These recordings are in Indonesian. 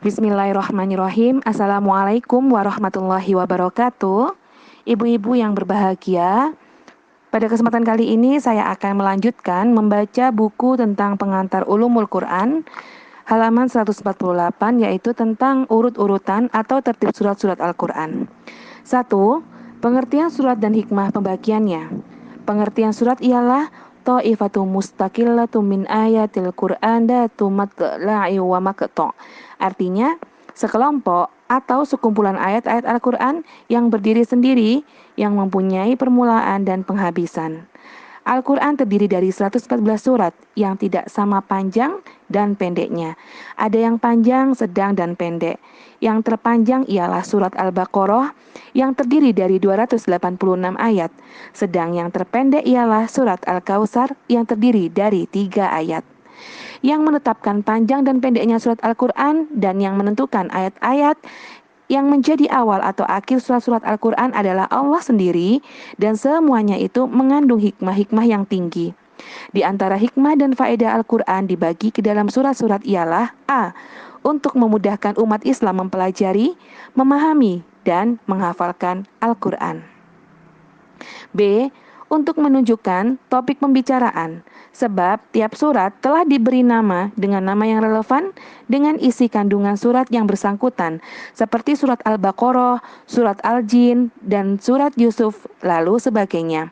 Bismillahirrahmanirrahim. Assalamualaikum warahmatullahi wabarakatuh. Ibu-ibu yang berbahagia, pada kesempatan kali ini saya akan melanjutkan membaca buku tentang pengantar ulumul Quran halaman 148, yaitu tentang urut-urutan atau tertib surat-surat Al-Quran. 1. Pengertian surat dan hikmah pembagiannya. Pengertian surat ialah ta'ifatu mustaqillatu min ayatil Qur'an datu matla'i wa maqta'. Artinya, sekelompok atau sekumpulan ayat-ayat Al-Quran yang berdiri sendiri, yang mempunyai permulaan dan penghabisan. Al-Quran terdiri dari 114 surat yang tidak sama panjang dan pendeknya. Ada yang panjang, sedang, dan pendek. Yang terpanjang ialah surat Al-Baqarah yang terdiri dari 286 ayat. Sedang yang terpendek ialah surat Al-Kautsar yang terdiri dari 3 ayat. Yang menetapkan panjang dan pendeknya surat Al-Quran dan yang menentukan ayat-ayat yang menjadi awal atau akhir surat-surat Al-Quran adalah Allah sendiri, dan semuanya itu mengandung hikmah-hikmah yang tinggi. Di antara hikmah dan faedah Al-Quran dibagi ke dalam surat-surat ialah A. Untuk memudahkan umat Islam mempelajari, memahami, dan menghafalkan Al-Quran. B. Untuk menunjukkan topik pembicaraan, sebab tiap surat telah diberi nama dengan nama yang relevan dengan isi kandungan surat yang bersangkutan, seperti surat Al-Baqarah, surat Al-Jin, dan surat Yusuf, lalu sebagainya.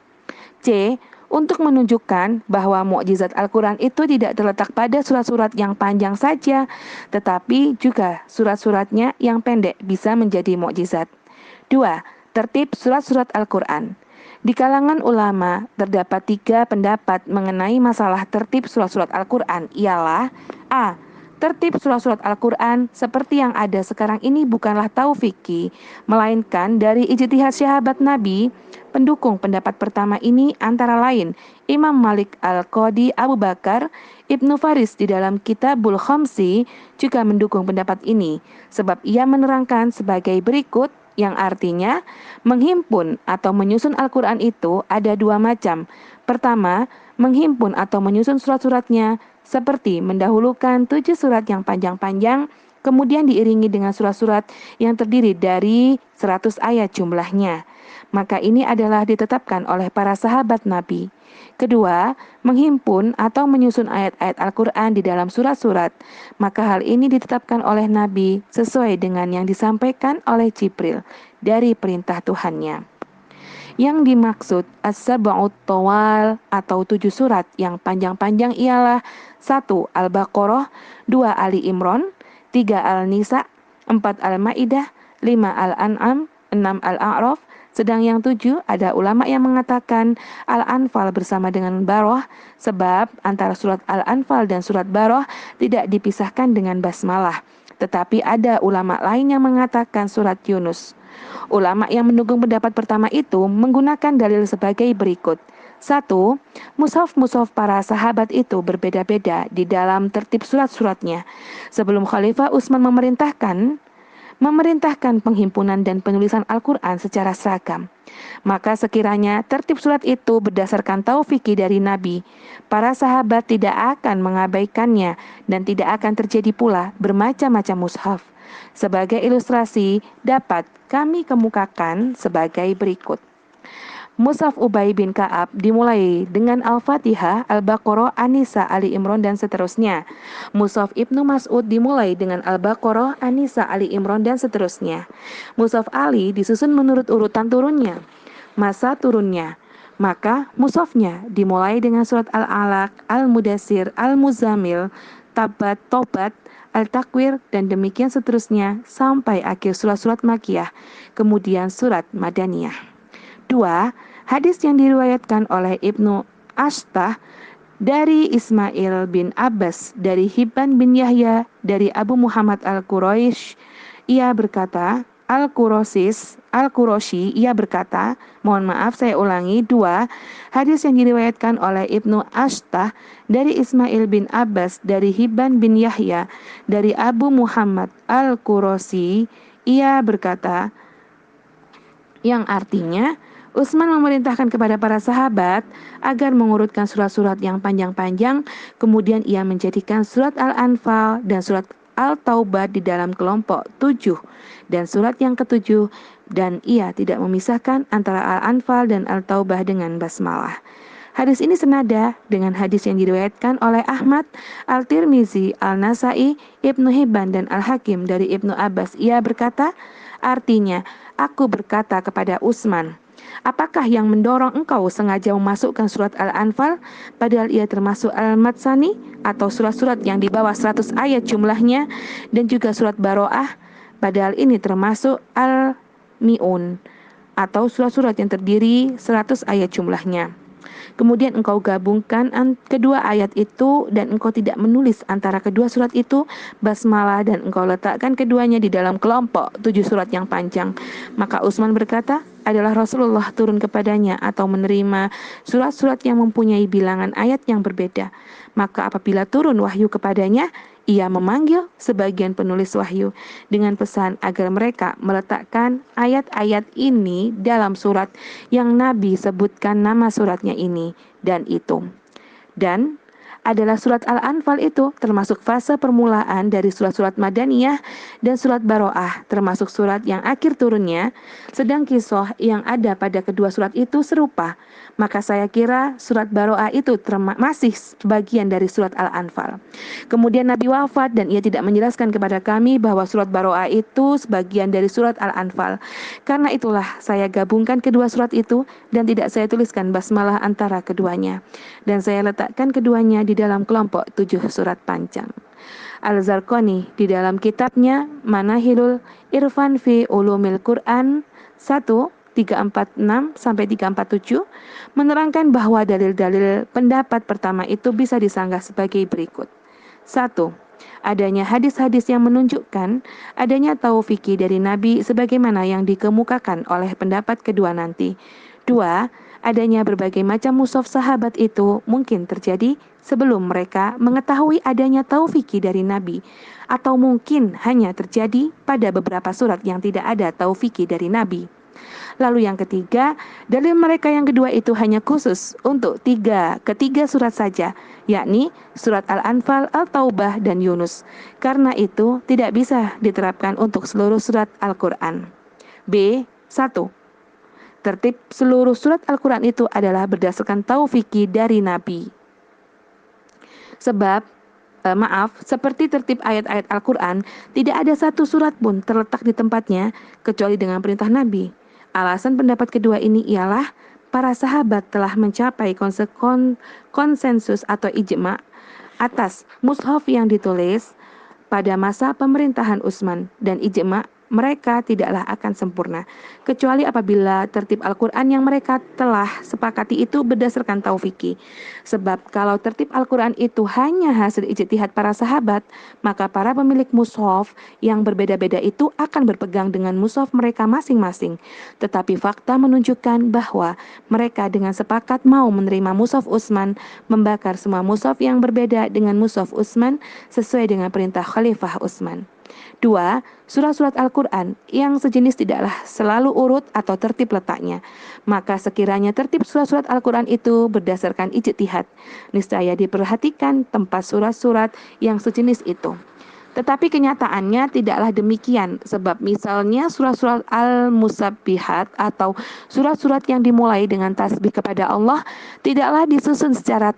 C. Untuk menunjukkan bahwa mukjizat Al-Quran itu tidak terletak pada surat-surat yang panjang saja, tetapi juga surat-suratnya yang pendek bisa menjadi mukjizat. 2. Tertib surat-surat Al-Quran. Di kalangan ulama terdapat 3 pendapat mengenai masalah tertib surat-surat Al-Quran, ialah A. Tertib surat-surat Al-Quran seperti yang ada sekarang ini bukanlah taufiki, melainkan dari ijtihad sahabat Nabi. Pendukung pendapat pertama ini antara lain Imam Malik Al-Qadi Abu Bakar, Ibnu Faris di dalam Kitabul Khamsi juga mendukung pendapat ini, sebab ia menerangkan sebagai berikut, yang artinya menghimpun atau menyusun Al-Quran itu ada 2 macam. Pertama, menghimpun atau menyusun surat-suratnya seperti mendahulukan 7 surat yang panjang-panjang, kemudian diiringi dengan surat-surat yang terdiri dari 100 ayat jumlahnya. Maka ini adalah ditetapkan oleh para sahabat Nabi. Kedua, menghimpun atau menyusun ayat-ayat Al-Quran di dalam surat-surat. Maka hal ini ditetapkan oleh Nabi sesuai dengan yang disampaikan oleh Jibril dari perintah Tuhannya. Yang dimaksud as-sab'ut tawal atau 7 surat yang panjang-panjang ialah 1. Al-Baqarah, 2. Ali Imran, 3. Al-Nisa, 4. Al-Maidah, 5. Al-An'am, 6. Al-A'raf. Sedang yang 7 ada ulama yang mengatakan Al-Anfal bersama dengan Baroh, sebab antara surat Al-Anfal dan surat Baroh tidak dipisahkan dengan basmalah. Tetapi ada ulama lain yang mengatakan surat Yunus. Ulama yang mendukung pendapat pertama itu menggunakan dalil sebagai berikut. 1. Mushaf-mushaf para sahabat itu berbeda-beda di dalam tertib surat-suratnya. Sebelum Khalifah Utsman memerintahkan penghimpunan dan penulisan Al-Quran secara seragam. Maka sekiranya tertib surat itu berdasarkan taufiki dari Nabi, para sahabat tidak akan mengabaikannya dan tidak akan terjadi pula bermacam-macam mushaf. Sebagai ilustrasi dapat kami kemukakan sebagai berikut. Mushaf Ubay bin Ka'ab dimulai dengan Al-Fatihah, Al-Baqarah, An-Nisa, Ali Imran, dan seterusnya. Mushaf Ibnu Mas'ud dimulai dengan Al-Baqarah, An-Nisa, Ali Imran, dan seterusnya. Mushaf Ali disusun menurut urutan turunnya, masa turunnya. Maka mushafnya dimulai dengan surat Al-Alaq, Al-Mudassir, Al-Muzammil, Tabat, Tobat, Al-Takwir, dan demikian seterusnya sampai akhir surat-surat Makkiyah, kemudian surat Madaniyah. 2. Hadis yang diriwayatkan oleh Ibnu Ashtah dari Ismail bin Abbas dari Hibban bin Yahya dari Abu Muhammad Al-Quraish, ia berkata, Al-Qurasyi, ia berkata, mohon maaf saya ulangi, 2. Hadis yang diriwayatkan oleh Ibnu Ashtah dari Ismail bin Abbas dari Hibban bin Yahya dari Abu Muhammad Al-Qurasyi, ia berkata, yang artinya Utsman memerintahkan kepada para sahabat agar mengurutkan surat-surat yang panjang-panjang, kemudian ia menjadikan surat Al-Anfal dan surat Al-Taubah di dalam kelompok 7 dan surat yang ketujuh, dan ia tidak memisahkan antara Al-Anfal dan Al-Taubah dengan basmalah. Hadis ini senada dengan hadis yang diriwayatkan oleh Ahmad, Al-Tirmizi, Al-Nasai, Ibnu Hibban, dan Al-Hakim dari Ibnu Abbas. Ia berkata, artinya, aku berkata kepada Utsman, apakah yang mendorong engkau sengaja memasukkan surat Al-Anfal padahal ia termasuk Al-Matsani atau surat-surat yang di bawah 100 ayat jumlahnya, dan juga surat Baroah padahal ini termasuk Al-Mi'un atau surat-surat yang terdiri 100 ayat jumlahnya. Kemudian engkau gabungkan kedua ayat itu dan engkau tidak menulis antara kedua surat itu basmalah, dan engkau letakkan keduanya di dalam kelompok 7 surat yang panjang. Maka Utsman berkata, adalah Rasulullah turun kepadanya atau menerima surat-surat yang mempunyai bilangan ayat yang berbeda. Maka apabila turun wahyu kepadanya, ia memanggil sebagian penulis wahyu dengan pesan agar mereka meletakkan ayat-ayat ini dalam surat yang Nabi sebutkan nama suratnya ini dan itu. Dan adalah surat Al-Anfal itu termasuk fase permulaan dari surat-surat Madaniyah, dan surat Baroah termasuk surat yang akhir turunnya, sedang kisah yang ada pada kedua surat itu serupa. Maka saya kira surat Baroah itu masih bagian dari surat Al-Anfal. Kemudian Nabi wafat dan ia tidak menjelaskan kepada kami bahwa surat Baroah itu sebagian dari surat Al-Anfal. Karena itulah saya gabungkan kedua surat itu dan tidak saya tuliskan basmalah antara keduanya. Dan saya letakkan keduanya di dalam kelompok 7 surat panjang. Al-Zarqani di dalam kitabnya Manahilul Irfan fi Ulumil Quran 1:346 sampai 347 menerangkan bahwa dalil-dalil pendapat pertama itu bisa disanggah sebagai berikut. 1. Adanya hadis-hadis yang menunjukkan adanya taufiki dari Nabi sebagaimana yang dikemukakan oleh pendapat kedua nanti. 2. Adanya berbagai macam mushaf sahabat itu mungkin terjadi sebelum mereka mengetahui adanya taufiki dari Nabi, atau mungkin hanya terjadi pada beberapa surat yang tidak ada taufiki dari Nabi. Lalu yang ketiga, dalil mereka yang kedua itu hanya khusus untuk ketiga surat saja, yakni surat Al-Anfal, Al-Taubah, dan Yunus. Karena itu tidak bisa diterapkan untuk seluruh surat Al-Quran. B. 1. Tertib seluruh surat Al-Quran itu adalah berdasarkan taufiki dari Nabi. Seperti tertib ayat-ayat Al-Quran, tidak ada satu surat pun terletak di tempatnya kecuali dengan perintah Nabi. Alasan pendapat kedua ini ialah para sahabat telah mencapai konsensus atau ijma' atas mushaf yang ditulis pada masa pemerintahan Utsman, dan ijma' mereka tidaklah akan sempurna kecuali apabila tertib Al-Quran yang mereka telah sepakati itu berdasarkan taufiki. Sebab kalau tertib Al-Quran itu hanya hasil ijtihad para sahabat, maka para pemilik mushaf yang berbeda-beda itu akan berpegang dengan mushaf mereka masing-masing. Tetapi fakta menunjukkan bahwa mereka dengan sepakat mau menerima mushaf Utsman, membakar semua mushaf yang berbeda dengan mushaf Utsman sesuai dengan perintah Khalifah Utsman. 2. Surat-surat Al-Quran yang sejenis tidaklah selalu urut atau tertib letaknya. Maka sekiranya tertib surat-surat Al-Quran itu berdasarkan ijtihad, niscaya diperhatikan tempat surat-surat yang sejenis itu. Tetapi kenyataannya tidaklah demikian, sebab misalnya surat-surat Al-Musabbihat atau surat-surat yang dimulai dengan tasbih kepada Allah tidaklah disusun secara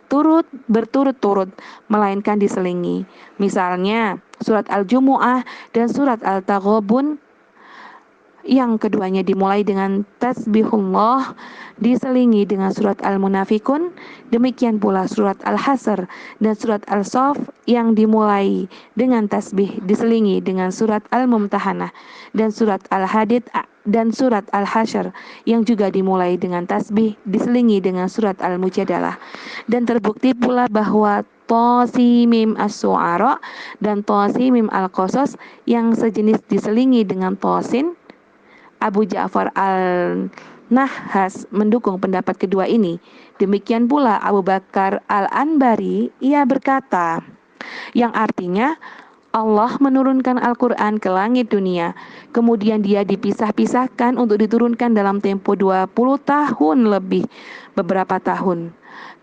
berturut-turut, melainkan diselingi. Misalnya surat Al-Jumu'ah dan surat Al-Taghabun yang keduanya dimulai dengan tasbihullah diselingi dengan surat Al-Munafikun. Demikian pula surat Al-Hasr dan surat Al-Saff yang dimulai dengan tasbih diselingi dengan surat Al-Mumtahanah, dan surat Al-Hadid dan surat Al-Hasyr yang juga dimulai dengan tasbih diselingi dengan surat Al-Mujadalah. Dan terbukti pula bahwa Tasimim As-Su'ara dan Tasimim Al-Qasas yang sejenis diselingi dengan Tasin. Abu Ja'far Al-Nahhas mendukung pendapat kedua ini. Demikian pula Abu Bakar Al-Anbari, ia berkata, yang artinya Allah menurunkan Al-Quran ke langit dunia, kemudian dia dipisah-pisahkan untuk diturunkan dalam tempo 20 tahun lebih, beberapa tahun,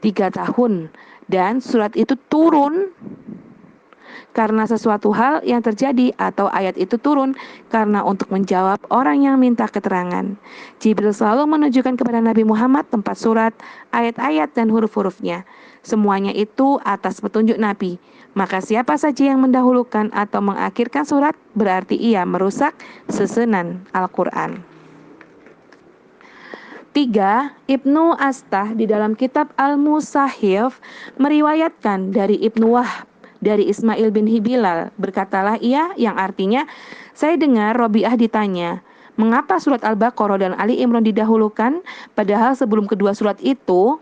3 tahun, dan surat itu turun karena sesuatu hal yang terjadi atau ayat itu turun karena untuk menjawab orang yang minta keterangan. Jibril selalu menunjukkan kepada Nabi Muhammad tempat surat, ayat-ayat dan huruf-hurufnya. Semuanya itu atas petunjuk Nabi. Maka siapa saja yang mendahulukan atau mengakhirkan surat berarti ia merusak susunan Al-Quran. 3. Ibnu Astah di dalam kitab Al-Musahif meriwayatkan dari Ibnu Wahb dari Ismail bin Hibilal, berkatalah ia, yang artinya, saya dengar Robiah ditanya, mengapa surat Al-Baqarah dan Ali Imran didahulukan, padahal sebelum kedua surat itu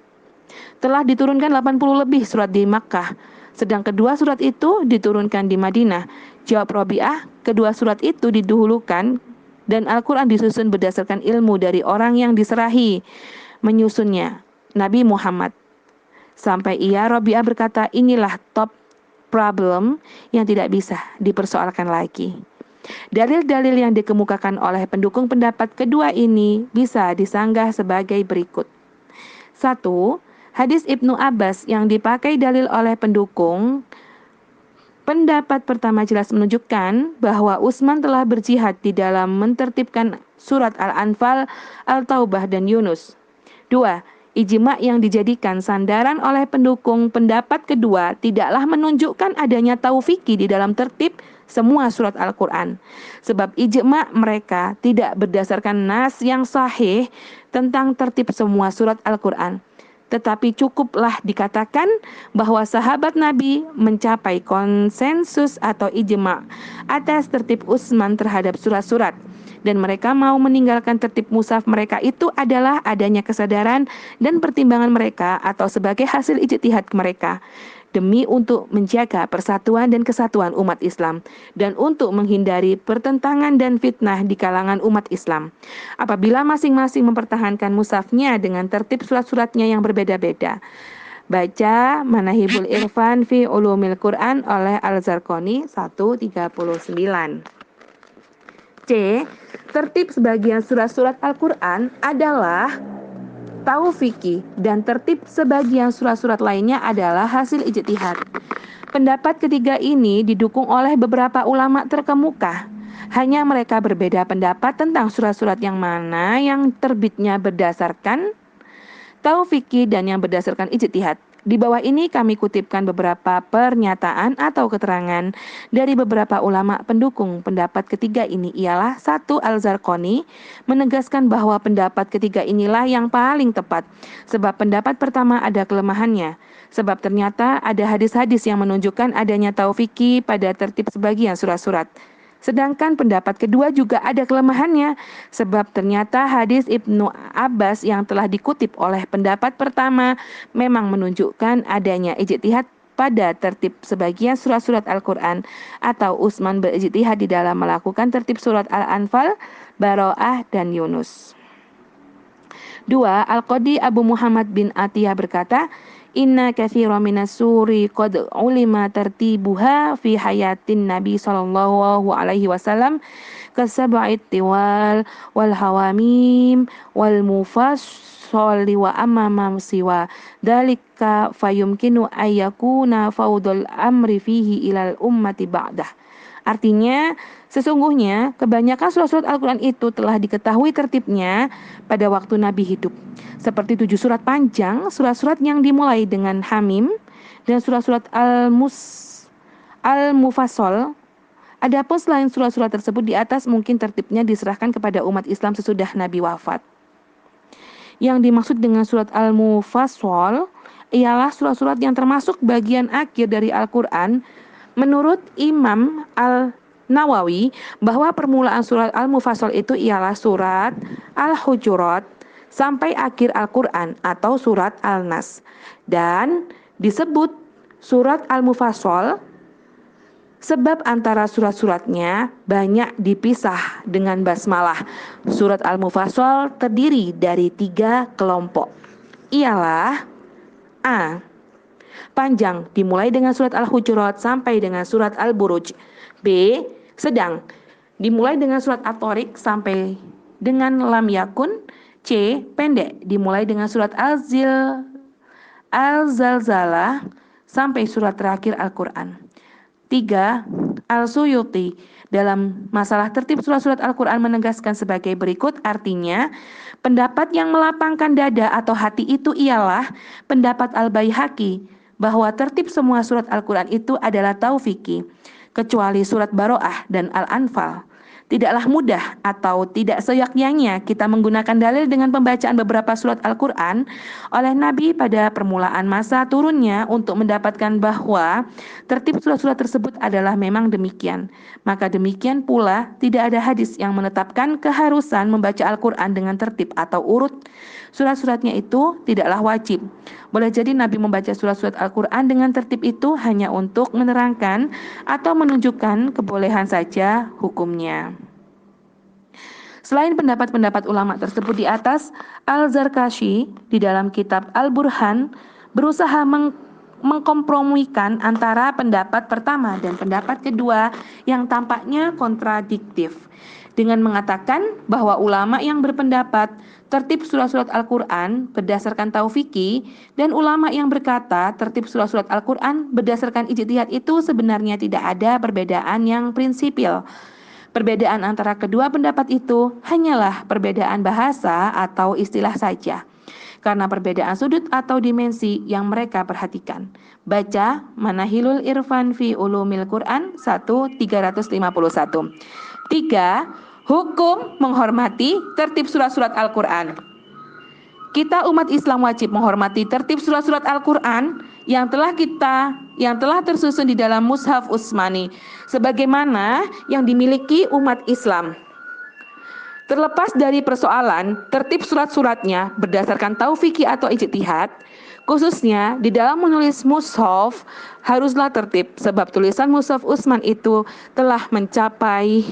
telah diturunkan 80 lebih surat di Makkah, sedang kedua surat itu diturunkan di Madinah. Jawab Robiah, kedua surat itu didahulukan dan Al-Quran disusun berdasarkan ilmu dari orang yang diserahi menyusunnya, Nabi Muhammad. Sampai ia, Robiah berkata, inilah top problem yang tidak bisa dipersoalkan lagi. Dalil-dalil yang dikemukakan oleh pendukung pendapat kedua ini bisa disanggah sebagai berikut. 1. Hadis Ibnu Abbas yang dipakai dalil oleh pendukung pendapat pertama jelas menunjukkan bahwa Utsman telah berjihad di dalam mentertibkan surat Al-Anfal, Al-Taubah, dan Yunus. 2. Ijma' yang dijadikan sandaran oleh pendukung pendapat kedua tidaklah menunjukkan adanya taufiki di dalam tertib semua surat Al-Quran. Sebab ijma' mereka tidak berdasarkan nas yang sahih tentang tertib semua surat Al-Quran. Tetapi cukuplah dikatakan bahwa sahabat Nabi mencapai konsensus atau ijma' atas tertib Utsman terhadap surat-surat. Dan mereka mau meninggalkan tertib mushaf mereka itu adalah adanya kesadaran dan pertimbangan mereka atau sebagai hasil ijtihad mereka demi untuk menjaga persatuan dan kesatuan umat Islam dan untuk menghindari pertentangan dan fitnah di kalangan umat Islam. Apabila masing-masing mempertahankan mushafnya dengan tertib surat-suratnya yang berbeda-beda. Baca Manahibul Irfan fi Ulumil Quran oleh Al-Zarqani 139. C. Tertib sebagian surat-surat Al-Quran adalah taufiki dan tertib sebagian surat-surat lainnya adalah hasil ijtihad. Pendapat ketiga ini didukung oleh beberapa ulama terkemuka. Hanya mereka berbeda pendapat tentang surat-surat yang mana yang terbitnya berdasarkan taufiki dan yang berdasarkan ijtihad. Di bawah ini kami kutipkan beberapa pernyataan atau keterangan dari beberapa ulama pendukung pendapat ketiga ini ialah 1. Al-Zarqani menegaskan bahwa pendapat ketiga inilah yang paling tepat sebab pendapat pertama ada kelemahannya. Sebab ternyata ada hadis-hadis yang menunjukkan adanya taufiki pada tertib sebagian surat-surat. Sedangkan pendapat kedua juga ada kelemahannya, sebab ternyata hadis Ibnu Abbas yang telah dikutip oleh pendapat pertama memang menunjukkan adanya ijtihad pada tertib sebagian surat-surat Al-Quran atau Utsman berijtihad di dalam melakukan tertib surat Al-Anfal, Baro'ah, dan Yunus. 2. Al-Qadi Abu Muhammad bin Atiyah berkata, Inna katsiran minas suri qad ulima tartibuha fi hayatin Nabi sallallahu alaihi wasallam kasab'it tiwal wal hawamim wal mufassali wa amama siwa dalika fayumkinu ayyakuna faudul amri fihi ilal ummati ba'dah. Artinya, sesungguhnya kebanyakan surat-surat Al-Quran itu telah diketahui tertibnya pada waktu Nabi hidup. Seperti 7 surat panjang, surat-surat yang dimulai dengan Hamim, dan surat-surat Al-Mufassal. Adapun selain surat-surat tersebut di atas mungkin tertibnya diserahkan kepada umat Islam sesudah Nabi wafat. Yang dimaksud dengan surat Al-Mufassal ialah surat-surat yang termasuk bagian akhir dari Al-Quran. Menurut Imam Al-Nawawi bahwa permulaan surat Al-Mufassal itu ialah surat Al-Hujurat sampai akhir Al-Quran atau surat Al-Nas. Dan disebut surat Al-Mufassal sebab antara surat-suratnya banyak dipisah dengan basmalah. Surat Al-Mufassal terdiri dari 3 kelompok. Ialah A. Panjang, dimulai dengan surat Al-Hujurat sampai dengan surat Al-Buruj. B. Sedang, dimulai dengan surat At-Tariq sampai dengan Lam Yakun. C. Pendek, dimulai dengan surat Al-Zalzalah sampai surat terakhir Al-Quran. 3. Al-Suyuti dalam masalah tertib surat-surat Al-Quran menegaskan sebagai berikut, artinya pendapat yang melapangkan dada atau hati itu ialah pendapat Al-Baihaqi bahwa tertib semua surat Al-Quran itu adalah taufiqi, kecuali surat Baroah dan Al-Anfal. Tidaklah mudah atau tidak seyogyanya kita menggunakan dalil dengan pembacaan beberapa surat Al-Quran oleh Nabi pada permulaan masa turunnya untuk mendapatkan bahwa tertib surat-surat tersebut adalah memang demikian. Maka demikian pula tidak ada hadis yang menetapkan keharusan membaca Al-Quran dengan tertib atau urut surat-suratnya itu tidaklah wajib. Boleh jadi Nabi membaca surat-surat Al-Quran dengan tertib itu hanya untuk menerangkan atau menunjukkan kebolehan saja hukumnya. Selain pendapat-pendapat ulama tersebut di atas, Al-Zarkashi di dalam kitab Al-Burhan berusaha mengkompromikan antara pendapat pertama dan pendapat kedua yang tampaknya kontradiktif dengan mengatakan bahwa ulama yang berpendapat tertib surat-surat Al-Quran berdasarkan taufiqi dan ulama yang berkata tertib surat-surat Al-Quran berdasarkan ijtihad itu sebenarnya tidak ada perbedaan yang prinsipil. Perbedaan antara kedua pendapat itu hanyalah perbedaan bahasa atau istilah saja, karena perbedaan sudut atau dimensi yang mereka perhatikan. Baca Manahilul Irfan fi Ulumil Quran 1/351. 3. Hukum menghormati tertib surat-surat Al-Quran. Kita umat Islam wajib menghormati tertib surat-surat Al-Quran yang telah tersusun di dalam Mushaf Utsmani sebagaimana yang dimiliki umat Islam. Terlepas dari persoalan tertib surat-suratnya berdasarkan taufiqi atau ijtihad, khususnya di dalam menulis mushaf haruslah tertib, sebab tulisan Mushaf Utsman itu telah mencapai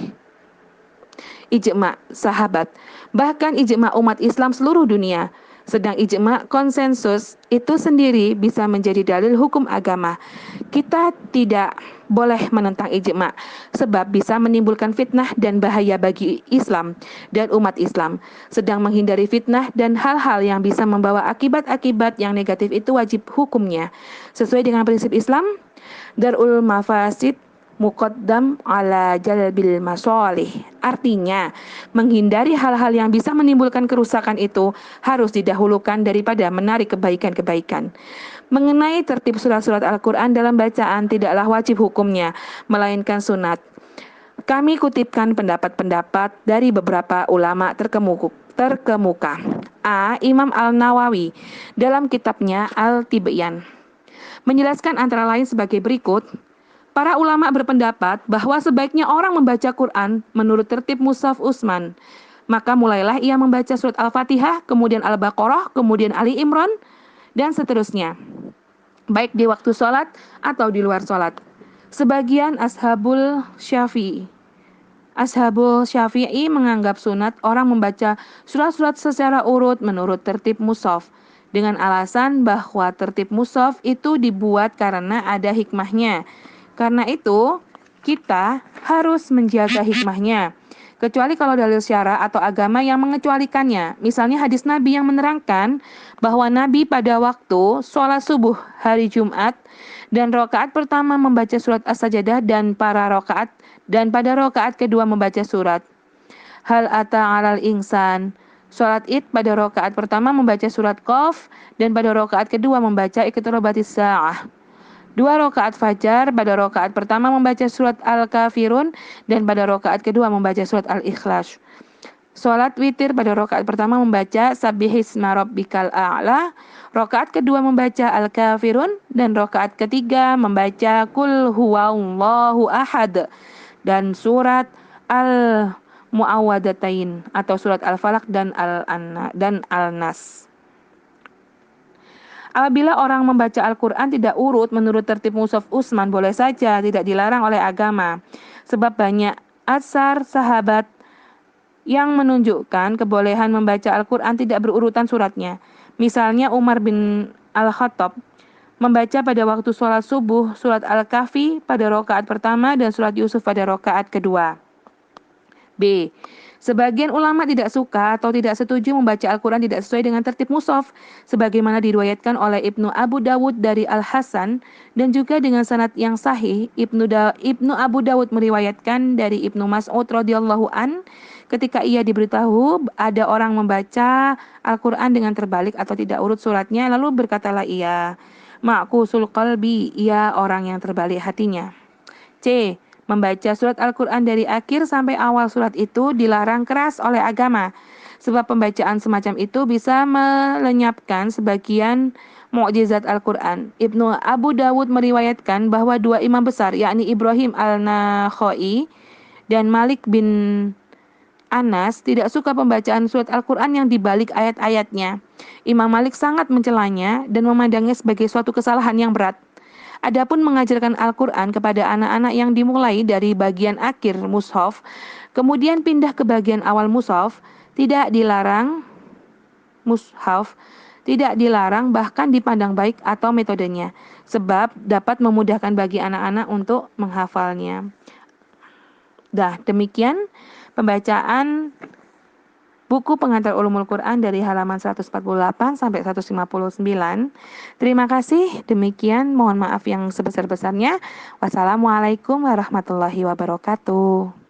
ijma' sahabat, bahkan ijma' umat Islam seluruh dunia. Sedang ijma' konsensus itu sendiri bisa menjadi dalil hukum agama. Kita tidak boleh menentang ijma' sebab bisa menimbulkan fitnah dan bahaya bagi Islam dan umat Islam. Sedang menghindari fitnah dan hal-hal yang bisa membawa akibat-akibat yang negatif itu wajib hukumnya. Sesuai dengan prinsip Islam, darul mafasid muqaddam ala jalbil masalih. Artinya, menghindari hal-hal yang bisa menimbulkan kerusakan itu harus didahulukan daripada menarik kebaikan-kebaikan. Mengenai tertib surat-surat Al-Quran dalam bacaan tidaklah wajib hukumnya, melainkan sunat. Kami kutipkan pendapat-pendapat dari beberapa ulama terkemuka. A. Imam Al-Nawawi dalam kitabnya Al-Tibyan menjelaskan antara lain sebagai berikut. Para ulama berpendapat bahwa sebaiknya orang membaca Quran menurut tertib Mushaf Utsman. Maka mulailah ia membaca surat Al-Fatihah, kemudian Al-Baqarah, kemudian Ali Imran, dan seterusnya, baik di waktu sholat atau di luar sholat. Sebagian Ashabul Syafi'i menganggap sunat orang membaca surat-surat secara urut menurut tertib Mushaf, dengan alasan bahwa tertib Mushaf itu dibuat karena ada hikmahnya. Karena itu, kita harus menjaga hikmahnya. Kecuali kalau dalil syara atau agama yang mengecualikannya. Misalnya hadis Nabi yang menerangkan bahwa Nabi pada waktu sholat subuh hari Jumat dan rakaat pertama membaca surat As-Sajdah dan pada rakaat kedua membaca surat Hal ata alal insan. Sholat id pada rakaat pertama membaca surat Qaf dan pada rakaat kedua membaca Iqtarabatis Sa'ah. 2 rakaat fajar, pada rakaat pertama membaca surat Al-Kafirun dan pada rakaat kedua membaca surat Al-Ikhlas. Salat witir pada rakaat pertama membaca Sabbihisma rabbikal a'la, rakaat kedua membaca Al-Kafirun dan rakaat ketiga membaca Qul huwallahu ahad dan surat Al-Mu'awwadatain atau surat Al-Falaq dan Al-Nas. Apabila orang membaca Al-Quran tidak urut menurut tertib Mushaf Utsman, boleh saja, tidak dilarang oleh agama. Sebab banyak asar sahabat yang menunjukkan kebolehan membaca Al-Quran tidak berurutan suratnya. Misalnya Umar bin Al-Khattab membaca pada waktu sholat subuh surat Al-Kahfi pada rakaat pertama dan surat Yusuf pada rakaat kedua. B. Sebagian ulama tidak suka atau tidak setuju membaca Al-Quran tidak sesuai dengan tertib mushaf, sebagaimana diriwayatkan oleh Ibnu Abu Dawud dari Al-Hasan, dan juga dengan sanad yang sahih, Ibnu Abu Dawud meriwayatkan dari Ibnu Mas'ud radhiyallahu an, ketika ia diberitahu ada orang membaca Al-Quran dengan terbalik atau tidak urut suratnya, lalu berkatalah ia, ma'kusul qalbi, ia orang yang terbalik hatinya. C. Membaca surat Al-Quran dari akhir sampai awal surat itu dilarang keras oleh agama, sebab pembacaan semacam itu bisa melenyapkan sebagian mukjizat Al-Quran. Ibnu Abu Dawud meriwayatkan bahwa dua imam besar, yakni Ibrahim al-Nakhai dan Malik bin Anas, tidak suka pembacaan surat Al-Quran yang dibalik ayat-ayatnya. Imam Malik sangat mencelanya dan memandangnya sebagai suatu kesalahan yang berat. Adapun mengajarkan Al-Quran kepada anak-anak yang dimulai dari bagian akhir mushaf, kemudian pindah ke bagian awal mushaf, tidak dilarang bahkan dipandang baik atau metodenya, sebab dapat memudahkan bagi anak-anak untuk menghafalnya. Demikian pembacaan buku pengantar ulumul Quran dari halaman 148 sampai 159. Terima kasih. Demikian, mohon maaf yang sebesar-besarnya. Wassalamualaikum warahmatullahi wabarakatuh.